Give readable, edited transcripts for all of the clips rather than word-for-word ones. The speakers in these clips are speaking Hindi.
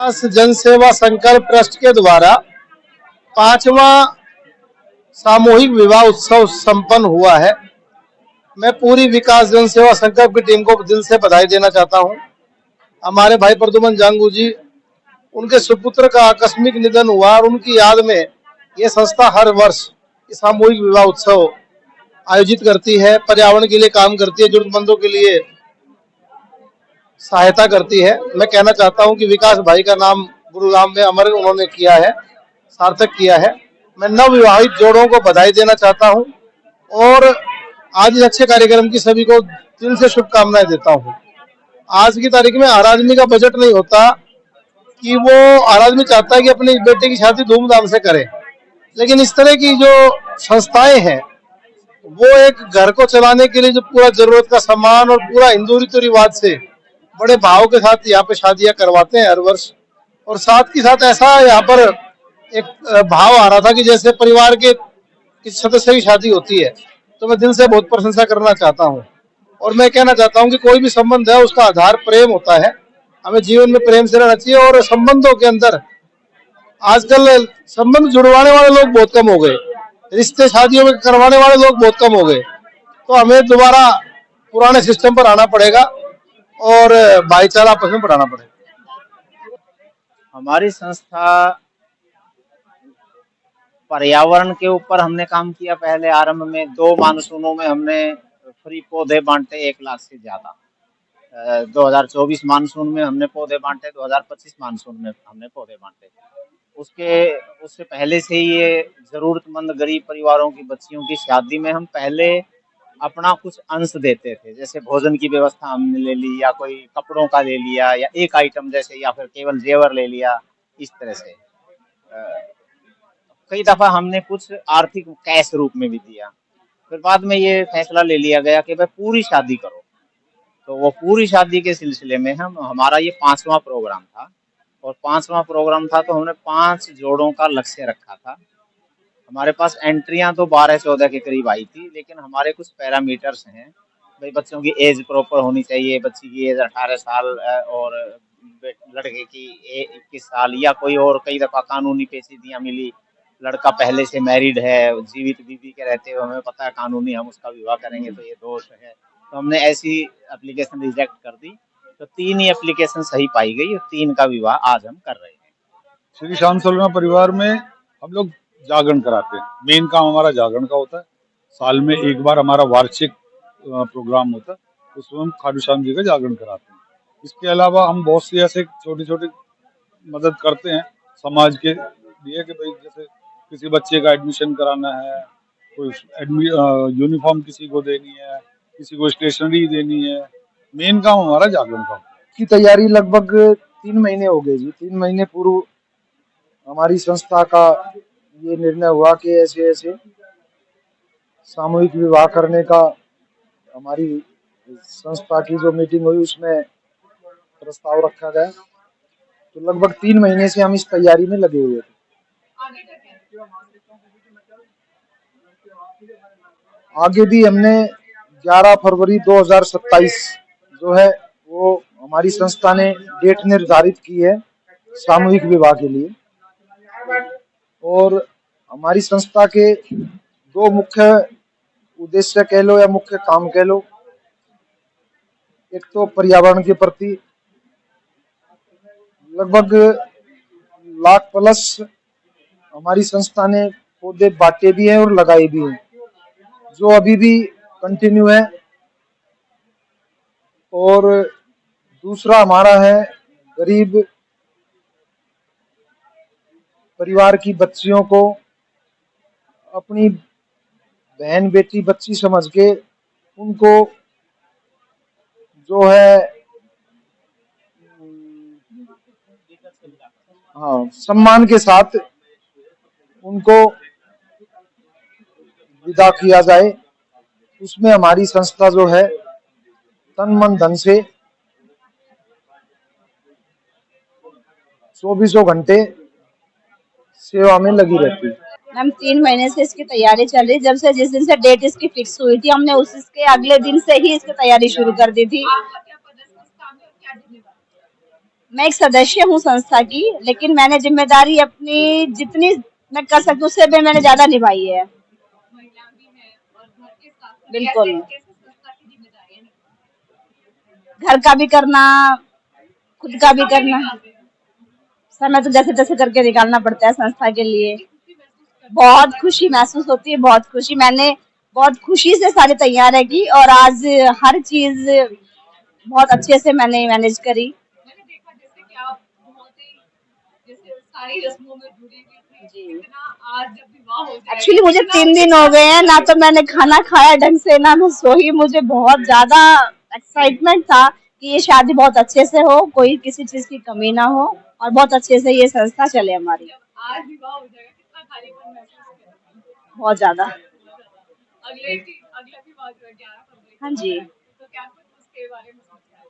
जन सेवा संकल्प ट्रस्ट के द्वारा 5वां सामूहिक विवाह उत्सव संपन्न हुआ है। मैं पूरी विकास जन सेवा संकल्प की टीम को दिल से बधाई देना चाहता हूं। हमारे भाई प्रद्युमन जांगू जी, उनके सुपुत्र का आकस्मिक निधन हुआ और उनकी याद में ये संस्था हर वर्ष सामूहिक विवाह उत्सव आयोजित करती है, पर्यावरण के लिए काम करती है, जरूरतमंदों के लिए सहायता करती है। मैं कहना चाहता हूं कि विकास भाई का नाम गुरुग्राम में अमर उन्होंने किया है, सार्थक किया है। मैं नवविवाहित जोड़ों को बधाई देना चाहता हूं और आज इस अच्छे कार्यक्रम की सभी को दिल से शुभकामनाएं देता हूं। आज की तारीख में हर आदमी का बजट नहीं होता कि वो हर आदमी चाहता है कि अपनी बेटे की शादी धूमधाम से करे, लेकिन इस तरह की जो संस्थाएं हैं वो एक घर को चलाने के लिए जो पूरा जरूरत का सामान और पूरा हिंदू रीति रिवाज से बड़े भाव के साथ यहाँ पे शादियां करवाते हैं हर वर्ष। और साथ ही साथ ऐसा यहाँ पर एक भाव आ रहा था कि जैसे परिवार के किसी सदस्य की शादी होती है, तो मैं दिल से बहुत प्रशंसा करना चाहता हूँ। और मैं कहना चाहता हूँ कि कोई भी संबंध है उसका आधार प्रेम होता है, हमें जीवन में प्रेम से रहना चाहिए। और संबंधों के अंदर आजकल संबंध जुड़वाने वाले लोग बहुत कम हो गए, रिश्ते शादियों में करवाने वाले लोग बहुत कम हो गए, तो हमें दोबारा पुराने सिस्टम पर आना पड़ेगा और भाईचारा आपस में बढ़ाना पड़ेगा। हमारी संस्था पर्यावरण के ऊपर हमने काम किया। पहले आरंभ में 2 मानसूनों में हमने फ्री पौधे बांटे 1 लाख से ज्यादा। 2024 मानसून में हमने पौधे बांटे, 2025 मानसून में हमने पौधे बांटे। उससे पहले से ही ये जरूरतमंद गरीब परिवारों की बच्चियों की शादी में हम पहले अपना कुछ अंश देते थे, जैसे भोजन की व्यवस्था हमने ले ली या कोई कपड़ों का ले लिया या एक आइटम जैसे, या फिर केवल जेवर ले लिया। इस तरह से कई दफा हमने कुछ आर्थिक कैश रूप में भी दिया। फिर बाद में ये फैसला ले लिया गया कि भाई पूरी शादी करो, तो वो पूरी शादी के सिलसिले में हमारा ये 5वां प्रोग्राम था। और 5वां प्रोग्राम था तो हमने 5 जोड़ों का लक्ष्य रखा था। हमारे पास एंट्रियां तो 12-14 के करीब आई थी, लेकिन हमारे कुछ पैरामीटर्स हैं। भाई बच्चों की एज प्रॉपर होनी चाहिए, बच्ची की एज 18 साल और लड़के की 21 साल, या कोई और कई दफा कानूनी पेचीदगियां मिली, लड़का पहले से मैरिड है, जीवित बीवी के रहते हुए हमें पता है कानूनी हम उसका विवाह करेंगे तो ये दोष है, तो हमने ऐसी एप्लीकेशन रिजेक्ट कर दी। तो 3 ही एप्लीकेशन सही पाई गई और 3 का विवाह आज हम कर रहे हैं। श्री श्याम सोलमा परिवार में हम लोग जागरण कराते हैं। मेन काम हमारा जागरण का होता है। साल में एक बार हमारा वार्षिक प्रोग्राम होता है, उसमें हम खाटू श्याम जी का जागरण कराते हैं। इसके अलावा हम बहुत सी ऐसे छोटी छोटी मदद करते हैं समाज के लिए कि भाई जैसे किसी बच्चे का एडमिशन कराना है, कोई यूनिफॉर्म किसी को देनी है, किसी को स्टेशनरी देनी है। मेन काम हमारा जागरण का की तैयारी लगभग 3 महीने हो गए जी। 3 महीने पूर्व हमारी संस्था का ये निर्णय हुआ कि ऐसे ऐसे सामूहिक विवाह करने का हमारी संस्था की जो मीटिंग हुई उसमें प्रस्ताव रखा गया। तो लगभग 3 महीने से हम इस तैयारी में लगे हुए थे। आगे भी हमने 11 फरवरी 2027 जो है वो हमारी संस्था ने डेट निर्धारित की है सामूहिक विवाह के लिए। और हमारी संस्था के 2 मुख्य उद्देश्य कह लो या मुख्य काम कह लो, एक तो पर्यावरण के प्रति लगभग लाख प्लस हमारी संस्था ने पौधे बांटे भी हैं और लगाए भी हैं, जो अभी भी कंटिन्यू है। और दूसरा हमारा है गरीब परिवार की बच्चियों को अपनी बहन बेटी बच्ची समझ के उनको जो है सम्मान के साथ उनको विदा किया जाए। उसमें हमारी संस्था जो है तन मन धन से 24 घंटे सेवा में लगी रहती है। मैम 3 महीने से इसकी तैयारी चल रही, जब से जिस दिन से डेट इसकी फिक्स हुई थी हमने उसके अगले दिन से ही इसकी तैयारी शुरू कर दी थी। मैं एक सदस्य हूँ संस्था की, लेकिन मैंने जिम्मेदारी अपनी जितनी मैं कर सकती हूँ उससे भी मैंने ज्यादा निभाई है। बिल्कुल, घर का भी करना, खुद का भी करना, समय तो जैसे तैसे करके निकालना पड़ता है संस्था के लिए। बहुत खुशी महसूस होती है, बहुत खुशी। मैंने बहुत खुशी से सारी तैयारियां की और आज हर चीज बहुत अच्छे से मैंने मैनेज करी। मैंने देखा जैसे कि आप बहुत ही जैसे सारी रस्मों में जुड़ी हुई थी। जी। कितना आज जब विवाह हो जाएगा, एक्चुअली मुझे कितना 3 दिन हो गए हैं, ना तो मैंने खाना खाया ढंग से, ना मैं सोई। मुझे बहुत ज्यादा एक्साइटमेंट था कि ये शादी बहुत अच्छे से हो, कोई किसी चीज की कमी ना हो और बहुत अच्छे से ये संस्था चले हमारी। जब आज विवाह हो जाएगा कितना खालीपन महसूस करेंगे? बहुत ज्यादा। अगला विवाह जो है 11 फरवरी को हाँ जी। तो क्या कुछ उसके बारे में सोचा है?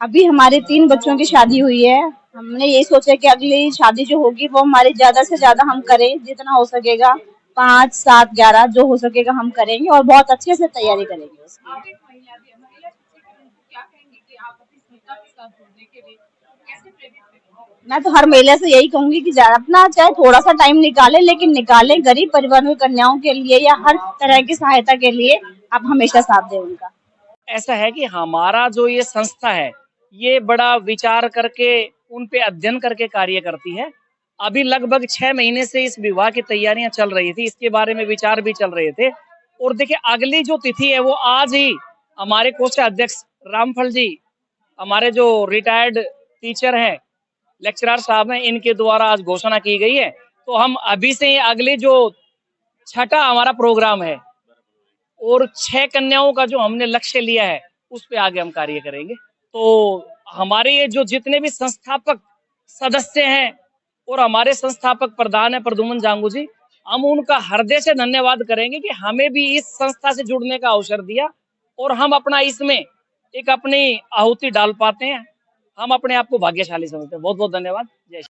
अभी हमारे 3 बच्चों की शादी हुई है। हमने यही सोचा कि अगली शादी जो होगी वो हमारी ज्यादा से ज्यादा हम करें, जितना हो सकेगा 5, 7, 11 जो हो सकेगा हम करेंगे और बहुत अच्छे से तैयारी करेंगे उसकी। आप एक महिला भी है, महिला सशक्तिकरण को क्या कहेंगे कि आप अपनी संस्था के साथ जुड़ने के लिए कैसे प्रेरित करेंगे? मैं तो हर महिला से यही कहूंगी कि अपना चाहे थोड़ा सा टाइम निकालें, लेकिन निकालें। गरीब परिवार में कन्याओं के लिए या हर तरह की सहायता के लिए आप हमेशा साथ दें उनका। ऐसा है कि हमारा जो ये संस्था है ये बड़ा विचार करके उन पे अध्ययन करके कार्य करती है। अभी लगभग 6 महीने से इस विवाह की तैयारियां चल रही थी, इसके बारे में विचार भी चल रहे थे। और देखिए अगली जो तिथि है वो आज ही हमारे कोषाध्यक्ष रामफल जी, हमारे जो रिटायर्ड टीचर हैं, लेक्चरर साहब हैं, इनके द्वारा आज घोषणा की गई है। तो हम अभी से अगले जो छठा हमारा प्रोग्राम है और 6 कन्याओं का जो हमने लक्ष्य लिया है उस पे आगे हम कार्य करेंगे। तो हमारे ये जो जितने भी संस्थापक सदस्य हैं और हमारे संस्थापक प्रधान है प्रद्युमन जांगू जी, हम उनका हृदय से धन्यवाद करेंगे कि हमें भी इस संस्था से जुड़ने का अवसर दिया और हम अपना इसमें एक अपनी आहुति डाल पाते हैं। हम अपने आप को भाग्यशाली समझते हैं। बहुत बहुत धन्यवाद। जय श्री